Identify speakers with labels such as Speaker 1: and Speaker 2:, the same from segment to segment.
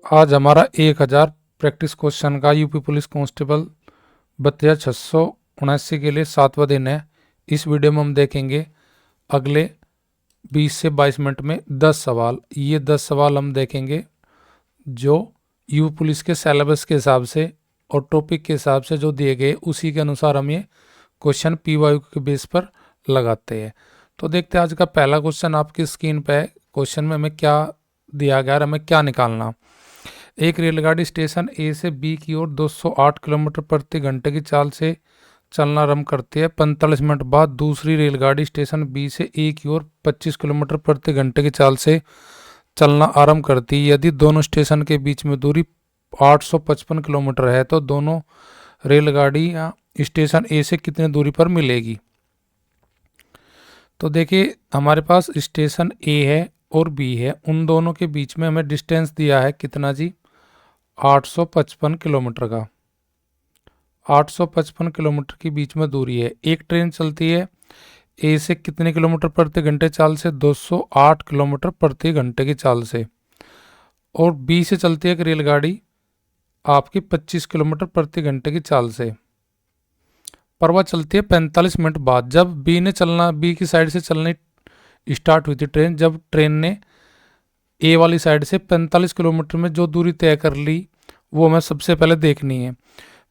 Speaker 1: आज हमारा 1000 practice question का यूपी पुलिस कांस्टेबल 32,679 के लिए 7वां दिन है। इस वीडियो में हम देखेंगे अगले 20 से 22 मिनट में 10 सवाल। ये 10 सवाल हम देखेंगे जो यूपी पुलिस के सिलेबस के हिसाब से और टॉपिक के हिसाब से जो दिए गए उसी के अनुसार हम ये क्वेश्चन पीवाई के बेस पर लगाते हैं। तो देखते हैं आज का पहला क्वेश्चन आपकी स्क्रीन पे है। क्वेश्चन में हमें क्या दिया गया और हमें क्या निकालना। एक रेलगाड़ी स्टेशन ए से बी की ओर 208 किलोमीटर प्रति घंटे की चाल से चलना आरंभ करती है। 45 मिनट बाद दूसरी रेलगाड़ी स्टेशन बी से ए की ओर 25 किलोमीटर प्रति घंटे की चाल से चलना आरंभ करती है। यदि दोनों स्टेशन के बीच में दूरी 855 किलोमीटर है तो दोनों रेलगाड़ियाँ स्टेशन ए से कितने दूरी पर मिलेगी। तो देखिए हमारे पास स्टेशन ए है और बी है, उन दोनों के बीच में हमें डिस्टेंस दिया है कितना जी, 855 किलोमीटर का। 855 किलोमीटर के बीच में दूरी है। एक ट्रेन चलती है ए से कितने किलोमीटर प्रति घंटे चाल से, 208 किलोमीटर प्रति घंटे की चाल से, और बी से चलती है एक रेलगाड़ी आपकी 25 किलोमीटर प्रति घंटे की चाल से, पर वह चलती है 45 मिनट बाद। जब बी की साइड से चलनी स्टार्ट हुई थी ट्रेन, जब ट्रेन ने ए वाली साइड से 45 किलोमीटर में जो दूरी तय कर ली वो हमें सबसे पहले देखनी है।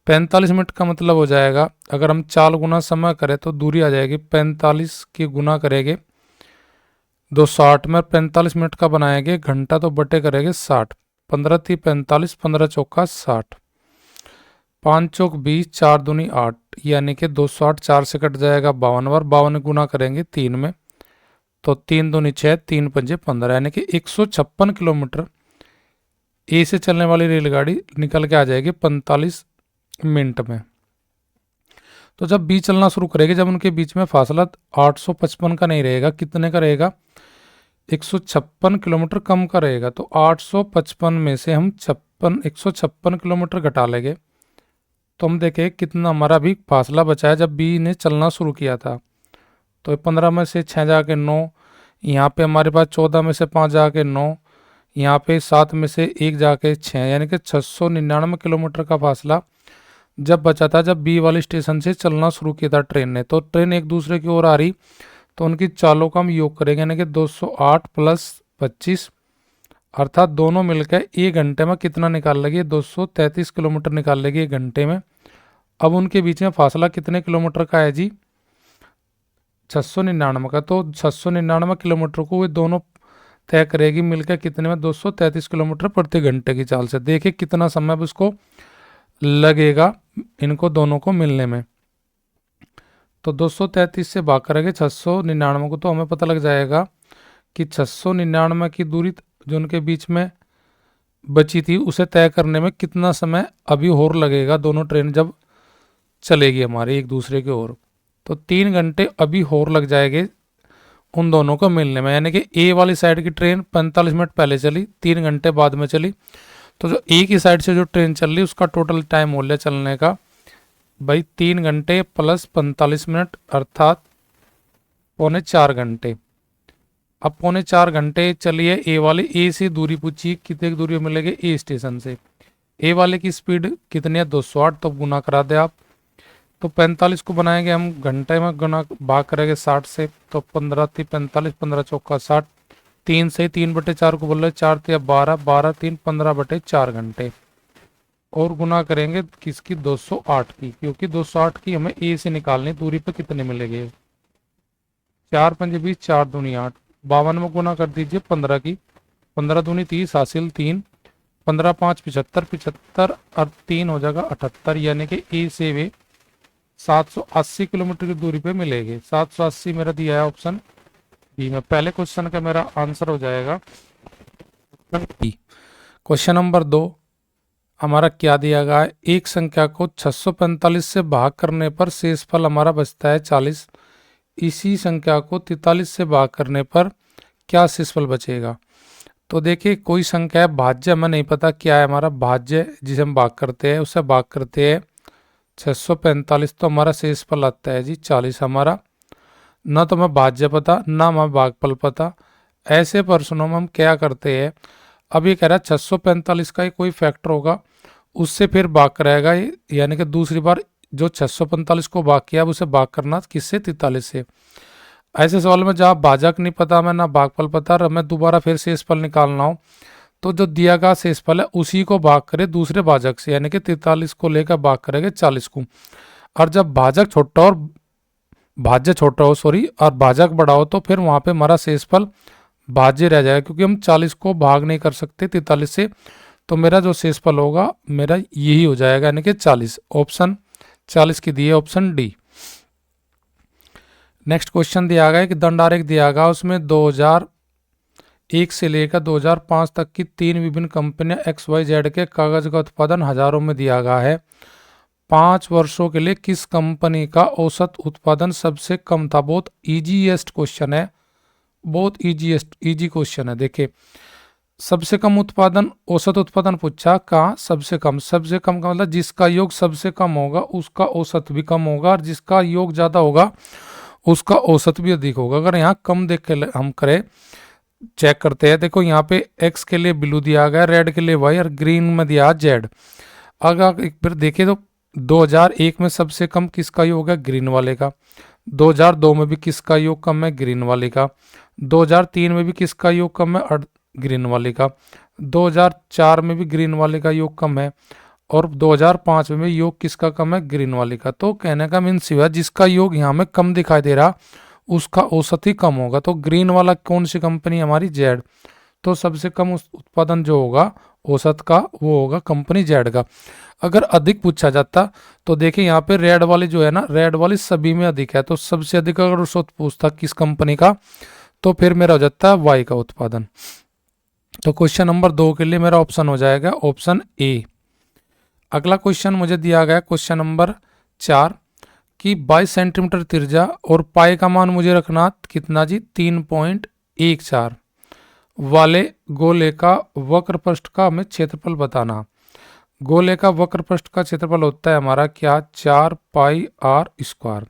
Speaker 1: 45 मिनट का मतलब हो जाएगा, अगर हम 4 गुना समय करें तो दूरी आ जाएगी 45 की गुना करेंगे 260 में, 45 मिनट का बनाएंगे घंटा तो बटे करेंगे 60, 15 थी 45, 15 चौका 60, 5 चौक 20, 4 दूनी 8, यानी कि 260 4 से कट जाएगा 52 बार, 52 गुना करेंगे 3 में तो 3 दूनी 6, 3 पंजे 15, यानी कि 156 किलोमीटर ए से चलने वाली रेलगाड़ी निकल के आ जाएगी 45 मिनट में। तो जब बी चलना शुरू करेगी, जब उनके बीच में फासला 855 का नहीं रहेगा, कितने का रहेगा, 156 किलोमीटर कम का रहेगा। तो 855 में से हम 156 किलोमीटर घटा लेंगे तो हम देखें कितना हमारा भी फासला बचा है जब बी ने चलना शुरू किया था। तो 15 में से 6 जाके 9, यहाँ पे हमारे पास 14 में से 5 जाके 9, यहाँ पे 7 में से 1 जाके 6, यानी कि 699 किलोमीटर का फासला जब बचा था जब बी वाले स्टेशन से चलना शुरू किया था ट्रेन ने। तो ट्रेन एक दूसरे की ओर आ रही तो उनकी चालों का हम योग करेंगे, यानी कि 208 प्लस 25, अर्थात दोनों मिलकर 1 घंटे में कितना निकाल लेगी, 233 किलोमीटर निकाल लेगी 1 घंटे में। अब उनके बीच में फासला कितने किलोमीटर का है जी, 699 का। तो 699 किलोमीटर को वे दोनों तय करेगी मिलकर कितने में, 233 किलोमीटर प्रति घंटे की चाल से। देखिए कितना समय अब उसको लगेगा इनको दोनों को मिलने में। तो 233 से भाग करेंगे 699 को तो हमें पता लग जाएगा कि 699 की दूरी जो उनके बीच में बची थी उसे तय करने में कितना समय अभी और लगेगा, दोनों ट्रेन जब चलेगी हमारी एक दूसरे की ओर। तो 3 घंटे अभी और लग जाएंगे उन दोनों को मिलने में, यानी कि ए वाली साइड की ट्रेन 45 मिनट पहले चली, 3 घंटे बाद में चली। तो जो ए की साइड से जो ट्रेन चल रही उसका टोटल टाइम हो लिया चलने का भाई 3 घंटे प्लस 45 मिनट, अर्थात 3.25 घंटे। अब 3.25 घंटे चलिए ए वाली, ए से दूरी पूछी कितने की दूरी मिलेगी ए स्टेशन से। ए वाले की स्पीड कितनी है, 208, तो गुना करा दे आप। तो 45 को बनाएंगे हम घंटे में, गुना भाग करेंगे 60 से, तो 15 थी 45, 15 चौका 60, 3 से 3/4 को बोल रहे, 4 थे 12, 12 3 15/4 घंटे, और गुना करेंगे किसकी, 208 की, क्योंकि 208 की हमें ए से निकालनी, दूरी पे कितने मिलेंगे, 4 पंजे 20, 4 दूनी 8, 52 में गुना कर दीजिए 15 की, 15 दूनी 30, हासिल 3, 15 5 75, 75 और 3 हो जाएगा 78, यानी कि ए से वे 780 किलोमीटर की दूरी पे मिलेंगे। 780 मेरा दिया है ऑप्शन बी में। पहले क्वेश्चन का मेरा आंसर हो जाएगा क्वेश्चन नंबर 2 हमारा क्या दिया गया है, एक संख्या को 645 से भाग करने पर शेषफल हमारा बचता है 40, इसी संख्या को 43 से भाग करने पर क्या शेषफल बचेगा। तो देखिए कोई संख्या है, भाज्य हमें नहीं पता क्या है, हमारा भाज्य जिसे हम भाग करते हैं उससे भाग करते हैं 645, तो हमारा शेषफल आता है जी 40 हमारा। ना तो हमें भाज्य पता ना हमें भागफल पता। ऐसे प्रश्नों में हम क्या करते हैं, अब ये कह रहा है 645 का ही कोई फैक्टर होगा, उससे फिर भाग कराएगा ये, यानी कि दूसरी बार जो 645 को भाग किया अब उसे भाग करना किससे, 43 से। ऐसे सवाल में जहाँ भाजक नहीं पता मैं ना भागफल पता और मैं दोबारा फिर शेषफल निकालना हो, तो जो दिया गया शेषफल है उसी को भाग करे दूसरे भाजक से, यानी कि 43 को लेकर भाग करेंगे 40 को। और जब भाजक छोटा और भाज्य छोटा हो और भाजक बड़ा हो तो फिर वहां पे हमारा शेषफल भाज्य रह जाएगा, क्योंकि हम 40 को भाग नहीं कर सकते 43 से, तो मेरा जो शेषफल होगा मेरा यही हो जाएगा, यानी कि 40। ऑप्शन 40 की दी है, ऑप्शन डी। नेक्स्ट क्वेश्चन दिया गया है कि दंड आरेख दिया गया, उसमें 2001 से लेकर 2005 तक की 3 विभिन्न कंपनियां XYZ के कागज का उत्पादन हजारों में दिया गया है। 5 वर्षों के लिए किस कंपनी का औसत उत्पादन सबसे कम था? बहुत इजीएस्ट क्वेश्चन है, बहुत इजी क्वेश्चन है। देखिए, सबसे कम उत्पादन, औसत उत्पादन पूछा, कहाँ सबसे कम का मतलब जिसका योग सबसे कम होगा उसका औसत भी कम होगा, और जिसका योग ज्यादा होगा उसका औसत भी अधिक होगा। अगर यहाँ कम देख के हम करें, चेक करते हैं, देखो यहाँ पे एक्स के लिए ब्लू दिया गया, रेड के लिए वाई और ग्रीन में दिया जेड। अगर एक बार देखें तो 2001 में सबसे कम किसका योग है? ग्रीन वाले का। 2002 में भी किसका योग कम है? ग्रीन वाले का। 2003 में भी किसका योग कम है? ग्रीन वाले का। 2004 में भी ग्रीन वाले का योग कम है, और 2005 में योग किसका कम है? ग्रीन वाले का। तो कहने का मीन्स हुआ जिसका योग यहाँ में कम दिखाई दे रहा उसका औसत ही कम होगा। तो ग्रीन वाला कौन सी कंपनी हमारी? जेड। तो सबसे कम उत्पादन जो होगा औसत का वो होगा कंपनी जेड का। अगर अधिक पूछा जाता तो देखिए यहाँ पे रेड वाली जो है ना, रेड वाली सभी में अधिक है, तो सबसे अधिक अगर औसत पूछता किस कंपनी का, तो फिर मेरा हो जाता है वाई का उत्पादन। तो क्वेश्चन नंबर 2 के लिए मेरा ऑप्शन हो जाएगा ऑप्शन ए। अगला क्वेश्चन मुझे दिया गया क्वेश्चन नंबर 4 कि 22 सेंटीमीटर त्रिज्या और पाई का मान मुझे रखना कितना जी? 3.14 वाले गोले का वक्र पृष्ठ का हमें क्षेत्रफल बताना। गोले का वक्र पृष्ठ का क्षेत्रफल होता है हमारा क्या? 4 पाई आर स्क्वायर।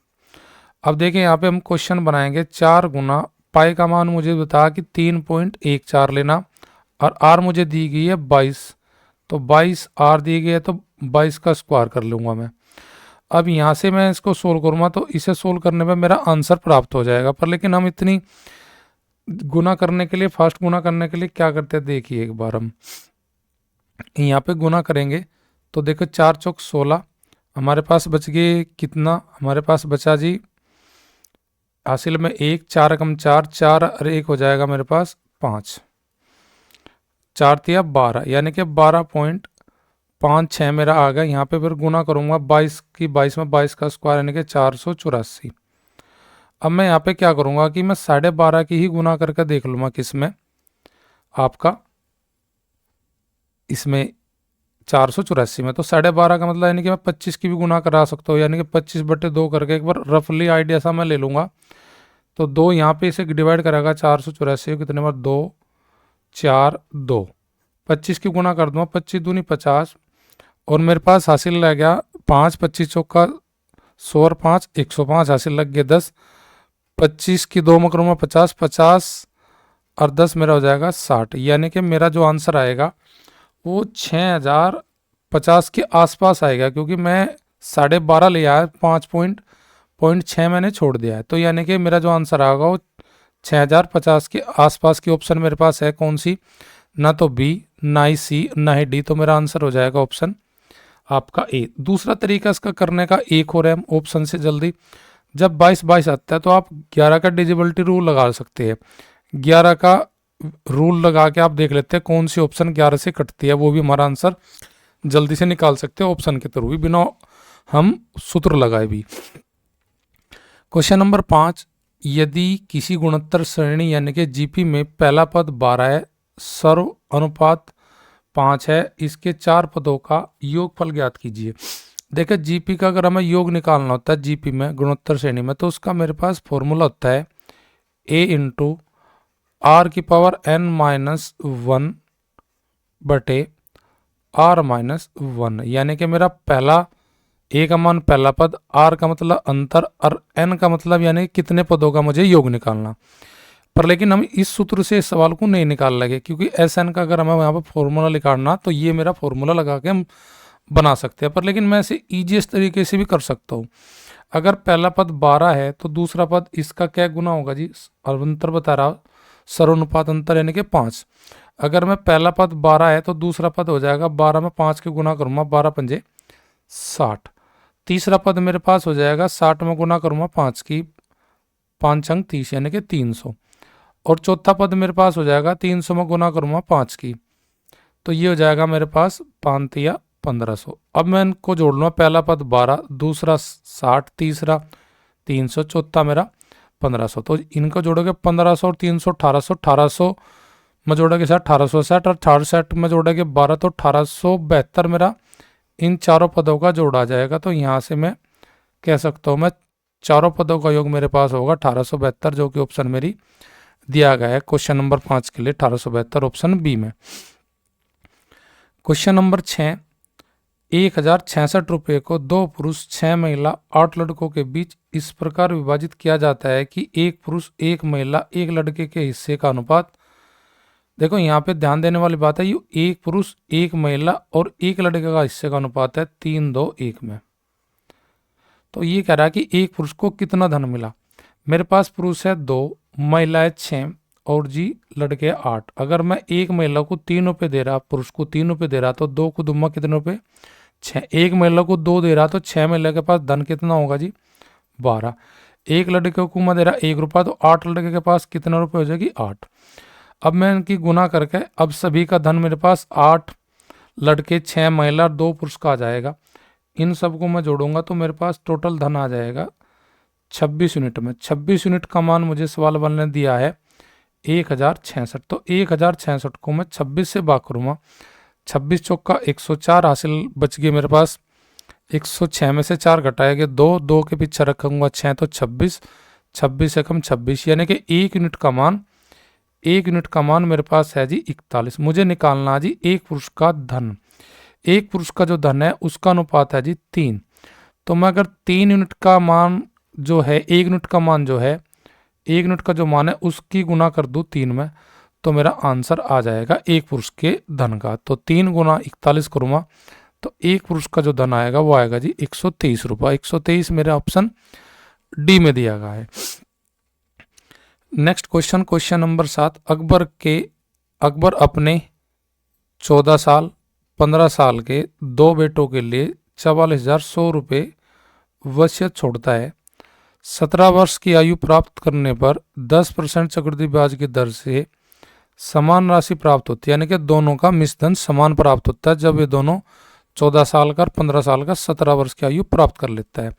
Speaker 1: अब देखिए यहाँ पे हम क्वेश्चन बनाएंगे, 4 गुना पाई का मान मुझे बता कि 3.14 लेना, और आर मुझे दी गई है 22, तो 22 आर दी गई है, तो 22 का स्क्वायर कर लूंगा मैं। अब यहाँ से मैं इसको सोल्व करूँगा तो इसे सोल्व करने में मेरा आंसर प्राप्त हो जाएगा, पर लेकिन हम इतनी गुना करने के लिए, फास्ट गुना करने के लिए क्या करते हैं, देखिए एक बार हम यहाँ पे गुना करेंगे तो देखो 4 चौक 16, हमारे पास बच गए कितना? हमारे पास बचा जी हासिल में 1, 4 कम 4, 4 और 1 हो जाएगा मेरे पास 5, 4 तिया 12, यानी कि 12.56 मेरा आ गया। यहाँ पे फिर गुना करूंगा 22 की 22 में 22 का स्क्वायर, यानी कि 484। अब मैं यहाँ पे क्या करूंगा कि मैं 12.5 की ही गुना करके देख लूंगा किसमें, आपका इसमें 484 में। तो 12.5 का मतलब यानी कि मैं 25 की भी गुना करा सकता हूँ, यानी कि 25/2 करके एक बार रफली आइडिया सा मैं ले लूंगा। तो 2 यहाँ पे इसे डिवाइड करेगा 484 कितने बार? 2 4 2, 25 की गुना कर दूंगा, 25 दूनी 50, और मेरे पास हासिल रह गया 5, 25 चौका 100 और 5 105 हासिल लग गया 10, 25 की 2 में करूँगा 50, 50 और 10 मेरा हो जाएगा 60, यानी कि मेरा जो आंसर आएगा वो 6050 के आसपास आएगा, क्योंकि मैं 12.5 ले आया, 5.6 मैंने छोड़ दिया है। तो यानी कि मेरा जो आंसर आएगा वो 6050 के आसपास की ऑप्शन मेरे पास है कौन सी? ना तो बी, ना ही सी, ना ही डी। तो मेरा आंसर हो जाएगा ऑप्शन आपका ए। दूसरा तरीका इसका करने का एक और है, हम ऑप्शन से जल्दी, जब 22 आता है तो आप 11 का डिजिबिलिटी रूल लगा सकते हैं। 11 का रूल लगा के आप देख लेते हैं कौन सी ऑप्शन 11 से कटती है, वो भी हमारा आंसर जल्दी से निकाल सकते हैं ऑप्शन के थ्रू भी, बिना हम सूत्र लगाए भी। क्वेश्चन नंबर 5, यदि किसी गुणोत्तर श्रेणी यानी कि जीपी में पहला पद 12 है, सर्व अनुपात 5 है, इसके 4 पदों का योगफल ज्ञात कीजिए। देखिए जीपी का अगर हमें योग निकालना होता है जीपी में, गुणोत्तर श्रेणी में, तो उसका मेरे पास फॉर्मूला होता है a इंटू आर की पावर n-1 बटे r-1, यानी कि मेरा पहला ए का मान पहला पद, आर का मतलब अंतर, और एन का मतलब यानी कितने पदों का मुझे योग निकालना। पर लेकिन हम इस सूत्र से इस सवाल को नहीं निकाल लगे, क्योंकि SN का अगर हमें यहाँ पर फॉर्मूला निकालना तो ये मेरा फॉर्मूला लगा के हम बना सकते हैं। पर लेकिन मैं इसे ईजीएस्ट तरीके से भी कर सकता हूँ। अगर पहला पद 12 है तो दूसरा पद इसका क्या गुना होगा जी, अंतर बता रहा, सर्वानुपात अंतर यानी कि 5। अगर मैं पहला पद 12 है तो दूसरा पद हो जाएगा 12 में 5 के गुना करूँगा, 12 पंजे 60। तीसरा पद मेरे पास हो जाएगा 60 में गुना करूँगा 5 की 5 अंक 30 यानी कि 300। और चौथा पद मेरे पास हो जाएगा 300 में गुना करूँगा 5 की, तो ये हो जाएगा मेरे पास 5 या 1500। अब मैं इनको जोड़ लूँगा, पहला पद 12, दूसरा 60, तीसरा 300, चौथा मेरा 1500। तो इनको जोड़ोगे 1500 और 300 1800, 1800 में जोड़ोगे 1860 और 68 में जोड़ोगे 12, तो 1872 मेरा इन चारों पदों का जोड़ आ जाएगा। तो यहाँ से मैं कह सकता हूँ मैं चारों पदों का योग मेरे पास होगा 1872, जो कि ऑप्शन मेरी दिया गया है क्वेश्चन नंबर 5 के लिए 1872 ऑप्शन बी में। क्वेश्चन नंबर 6, 1066 रुपये को 2 पुरुष 6 महिला 8 लड़कों के बीच इस प्रकार विभाजित किया जाता है कि 1 पुरुष 1 महिला 1 लड़के के हिस्से का अनुपात, देखो यहाँ पे ध्यान देने वाली बात है, ये 1 पुरुष 1 महिला और 1 लड़के का हिस्से का अनुपात है 3, 2, 1 में। तो ये कह रहा है कि 1 पुरुष को कितना धन मिला। मेरे पास पुरुष है 2, महिलाएं 6 और जी लड़के 8। अगर मैं 1 महिला को 3 रुपये दे रहा, पुरुष को 3 रुपये दे रहा, तो 2 को दूंगा कितने रुपये, 6। 1 महिला को 2 दे रहा तो 6 महिला के पास धन कितना होगा जी, 12। 1 लड़के को मैं दे रहा 1 रुपया, तो 8 लड़के के पास कितना रुपये हो जाएगी, 8। अब मैं इनकी गुना करके अब सभी का धन मेरे पास 8 लड़के 6 महिला 2 पुरुष का आ जाएगा। इन सबको मैं जोड़ूंगा तो मेरे पास टोटल धन आ जाएगा 26 यूनिट में। 26 यूनिट का मान मुझे सवाल वाले ने दिया है 1066। तो 1066 को मैं 26 से भाग करूँगा, 26 चौका 104 हासिल बच गए मेरे पास। 106 में से 4 घटाएंगे 2, 2 के पीछे रखूंगा 6, तो 26, 26 से कम 26, यानी कि 1 यूनिट का मान मेरे पास है जी 41। मुझे निकालना है जी 1 पुरुष का धन। 1 पुरुष का जो धन है उसका अनुपात है जी 3। तो मैं अगर 3 यूनिट का मान जो है, 1 यूनिट का मान जो है, 1 यूनिट का जो मान है उसकी गुना कर दूँ 3 में, तो मेरा आंसर आ जाएगा 1 पुरुष के धन का। तो 3 गुना 41 करूँगा तो 1 पुरुष का जो धन आएगा वो आएगा जी 123 रुपये। 123 मेरा ऑप्शन डी में दिया गया है। Next question, question number 7, Akbar अपने 14 साल 15 साल के 2 बेटों के लिए 44,100 रुपये वसीयत छोड़ता है। 17 वर्ष की आयु प्राप्त करने पर 10% चक्रवृद्धि ब्याज की दर से समान राशि प्राप्त होती है, यानी कि दोनों का मिश्रधन समान प्राप्त होता है जब ये दोनों 14 साल का और 15 साल का 17 वर्ष की आयु प्राप्त कर लेता है।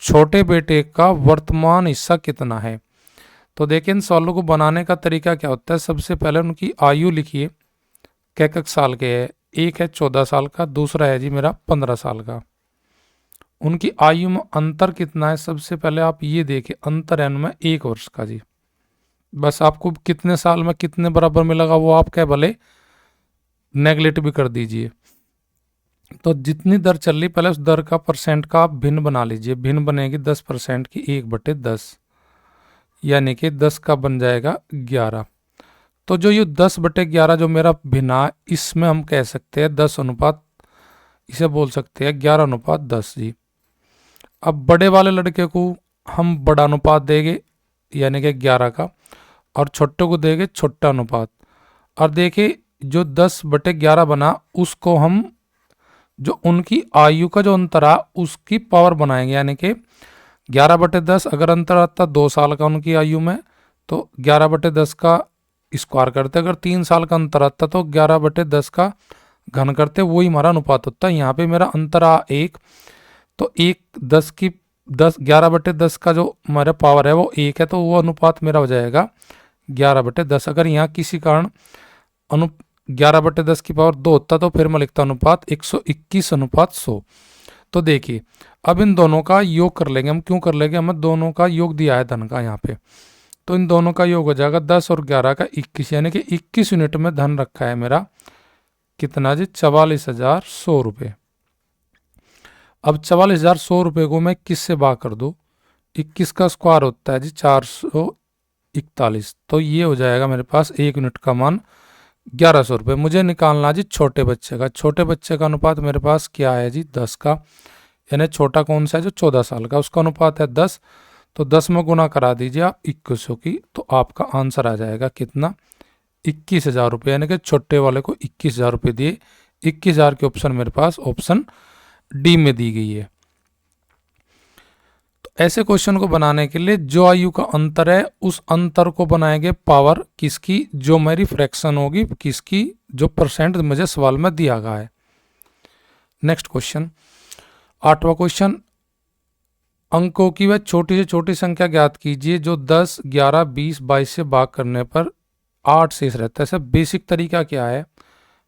Speaker 1: छोटे बेटे का वर्तमान हिस्सा कितना है। तो देखिए इन सवालों को बनाने का तरीका क्या होता है, सबसे पहले उनकी आयु लिखिए, कै साल के है। एक है 14 साल का, दूसरा है जी मेरा 15 साल का। उनकी आयु में अंतर कितना है, सबसे पहले आप ये देखिए, अंतर है उनमें 1 वर्ष का जी। बस आपको कितने साल में कितने बराबर मिलेगा वो आप क्या भले नेगलेक्ट भी कर दीजिए। तो जितनी दर चल रही पहले उस दर का परसेंट का आप भिन्न बना लीजिए। भिन्न बनेगी 10% की 1/10, यानी कि 10 का बन जाएगा 11। तो जो ये 10/11 जो मेरा भिन्ना है, इसमें हम कह सकते हैं 10 अनुपात, इसे बोल सकते हैं 11:10 जी। अब बड़े वाले लड़के को हम बड़ा अनुपात देंगे यानी कि 11 का, और छोटे को देंगे छोटा अनुपात। और देखिए जो 10/11 बना उसको हम जो उनकी आयु का जो अंतर है उसकी पावर बनाएंगे, यानी कि 11/10 अगर अंतर आता 2 साल का उनकी आयु में तो 11/10 का स्क्वायर करते, अगर 3 साल का अंतर आता तो 11/10 का घन करते, वही हमारा अनुपात होता है। यहाँ पे मेरा अंतर आ 1, तो 11/10 का जो हमारा पावर है वो 1 है, तो वो अनुपात मेरा हो जाएगा 11/10। अगर यहाँ किसी कारण 11/10 की पावर 2 होता तो फिर मैं लिखता अनुपात 121:100। तो देखिए अब इन दोनों का योग कर लेंगे हम। क्यों कर लेंगे, हमें दोनों का योग दिया है धन का यहाँ पे, तो इन दोनों का योग हो जाएगा 10 और 11 का 21, यानी कि 21 यूनिट में धन रखा है मेरा कितना जी, 44,100 रुपये। अब 44,100 रुपये को मैं किस से भाग कर दूँ, 21 का स्क्वायर होता है जी 400, 41, तो ये हो जाएगा मेरे पास 1 यूनिट का मान 1100 रुपये। मुझे निकालना जी छोटे बच्चे का। छोटे बच्चे का अनुपात मेरे पास क्या है जी 10 का, यानी छोटा कौन सा है जो 14 साल का, उसका अनुपात है 10। तो 10 में गुना करा दीजिए आप 2100 की, तो आपका आंसर आ जाएगा कितना 21,000 रुपये, यानी कि छोटे वाले को 21,000 रुपये दिए। 21,000 के ऑप्शन मेरे पास ऑप्शन डी में दी गई है। तो ऐसे क्वेश्चन को बनाने के लिए जो आयु का अंतर है उस अंतर को बनाएंगे पावर किसकी, जो मेरी फ्रैक्शन होगी किसकी, जो परसेंट मुझे सवाल में दिया गया है। नेक्स्ट क्वेश्चन, 8वां क्वेश्चन, अंकों की वह छोटी से छोटी संख्या ज्ञात कीजिए जो 10, 11, 20, 22 से भाग करने पर 8 शेष रहता है। सब बेसिक तरीका क्या है,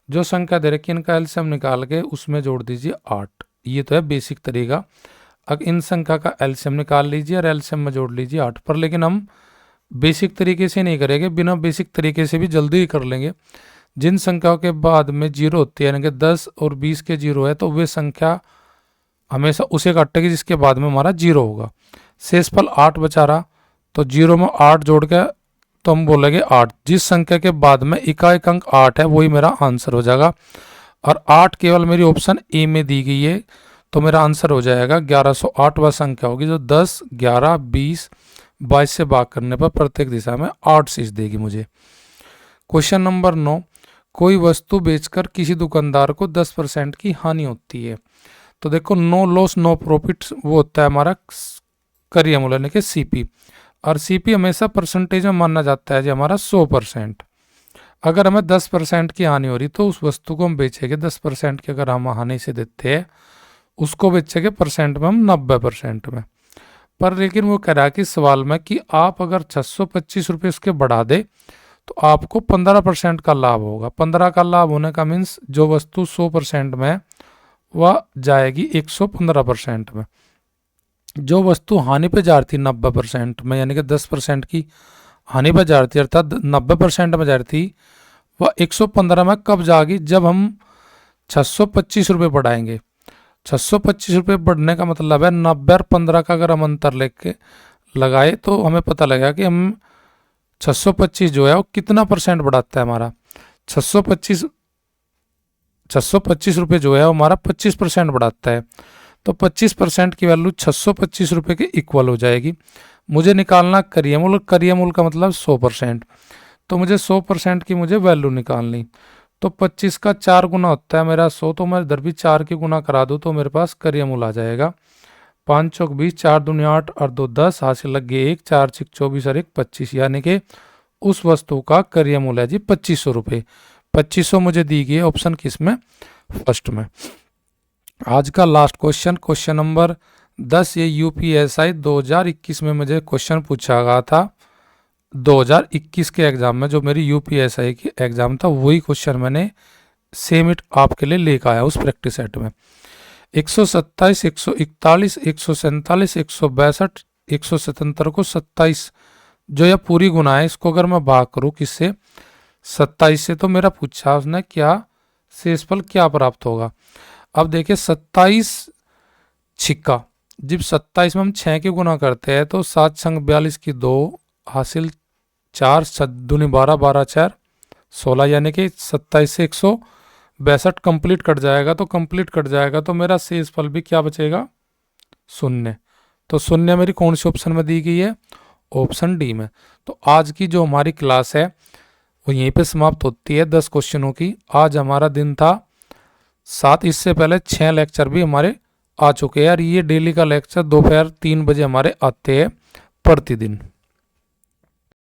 Speaker 1: जो संख्या दे रखी है इनका एलसीएम निकाल के उसमें जोड़ दीजिए 8। ये तो है बेसिक तरीका। अब इन संख्या का एलसीएम निकाल लीजिए और एलसीएम में जोड़ लीजिए 8 पर। लेकिन हम बेसिक तरीके से नहीं करेंगे, बिना बेसिक तरीके से भी जल्दी ही कर लेंगे। जिन संख्याओं के बाद में जीरो होती है, यानी कि 10 और 20 के जीरो है, तो वे संख्या हमेशा उसे काटेगी जिसके बाद में हमारा जीरो होगा। शेषफल 8 बचा रहा, तो जीरो में 8 जोड़ के तो हम बोलेंगे 8। जिस संख्या के बाद में इकाई अंक 8 है वही मेरा आंसर हो जाएगा। और 8 केवल मेरी ऑप्शन ए में दी गई है, तो मेरा आंसर हो जाएगा 1108। वह संख्या होगी जो 10, 11, 20, 22 से भाग करने पर प्रत्येक दिशा में 8 शेष देगी मुझे। क्वेश्चन नंबर 9, कोई वस्तु बेचकर किसी दुकानदार को 10% की हानि होती है। तो देखो नो लॉस नो प्रॉफिट वो होता है हमारा करियर मूल्य यानी कि सीपी, और सीपी हमेशा परसेंटेज में माना जाता है जी हमारा 100%। अगर हमें 10% की हानि हो रही तो उस वस्तु को हम बेचेंगे 10% की, अगर हम हानि से देते हैं उसको बेचेंगे परसेंट में हम 90% में। पर लेकिन वो कह रहा है कि सवाल में कि आप अगर 625 रुपये उसके बढ़ा दे तो आपको 15% का लाभ होगा। 15 का लाभ होने का मीन्स जो वस्तु 100% में वह जाएगी 115% में। जो वस्तु हानि पे जा रही थी 90% में, यानी कि 10% की हानि पे जा रही थी अर्थात 90% में जा रही थी, वह 115 में कब जाएगी, जब हम 625 रुपये बढ़ाएंगे। 625 रुपये बढ़ने का मतलब है 90 और 15 का अगर हम अंतर लेके लगाए तो हमें पता लगेगा कि हम 625 जो है वो कितना परसेंट बढ़ाता है हमारा। 625 रुपये जो है वो हमारा 25% बढ़ाता है, तो 25% की वैल्यू 625 रुपये के इक्वल हो जाएगी। मुझे निकालना करियमूल, करियमूल का मतलब 100%, तो मुझे 100% की मुझे वैल्यू निकालनी। तो 25 का 4 गुना होता है मेरा 100, तो मैं इधर भी 4 की गुना करा दूँ तो मेरे पास करियमूल आ जाएगा 5 चौक 20, 4 दूनी 8 और 2 10, हासिल लग गए 1, 4 6 24 और 1 25, यानी कि उस वस्तु का करियमूल है जी 2500 रुपये। 2500 मुझे दी गई है ऑप्शन किस में, फर्स्ट में। आज का लास्ट क्वेश्चन, क्वेश्चन नंबर 10, ये यूपीएसआई 2021 में मुझे क्वेश्चन पूछा गया था। 2021 के एग्जाम में जो मेरी यूपीएसआई की एग्जाम था वही क्वेश्चन मैंने सेम इट आपके लिए लेकर आया उस प्रैक्टिस सेट में। 127, 141, 147, 162, 177 को 27 जो यह पूरी गुना है, इसको अगर मैं भाग करूँ किससे 27 से, तो मेरा पूछा उसने क्या शेषफल क्या प्राप्त होगा। अब देखिए 27 छिक्का, जब 27 में हम 6 की गुना करते हैं तो 7 संग 42 की 2 हासिल 4 दूनी 12, 12 4 16, यानी कि 27 से 162 कंप्लीट कट जाएगा, तो कंप्लीट कट जाएगा तो मेरा शेषफल भी क्या बचेगा, शून्य। तो शून्य मेरी कौन सी ऑप्शन में दी गई है, ऑप्शन डी में। तो आज की जो हमारी क्लास है वो यहीं पे समाप्त होती है 10 क्वेश्चनों की। आज हमारा दिन था 7, इससे पहले 6 लेक्चर भी हमारे आ चुके हैं यार। ये डेली का लेक्चर दोपहर 3 बजे हमारे आते हैं प्रतिदिन।